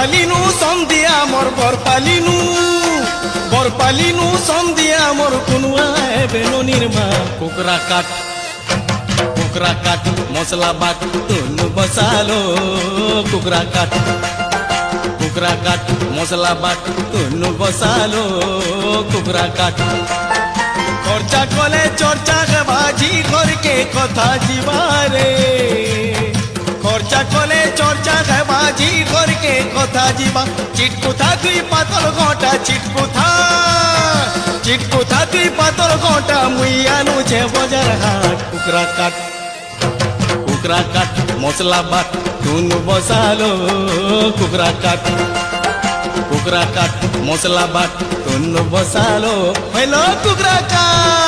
বরপালিনু সন্ধিয়া মোর বরপালিনু সন্ধিয়া মোর কুনুয়া বেলনির মা কুকরা কাট মশলা but Tunu বসালো কুকরা cut masala but তুনু বসালো কুকরা কাট খরচা কলে চর্চা বাজি ঘরকে কথা জিবারে খরচা কলে চর্চা বাজি ঘরকে কথা জিবা চিটকুথা তুই পাতল ঘটা চিটকুথা তুই পাতল ঘটা মুই আনুছে বজার হাট কুকরা কাট মশলা but Tunu বসালো কুকরা cut masala but তুনু বসালো হইলো কুকরা কাট।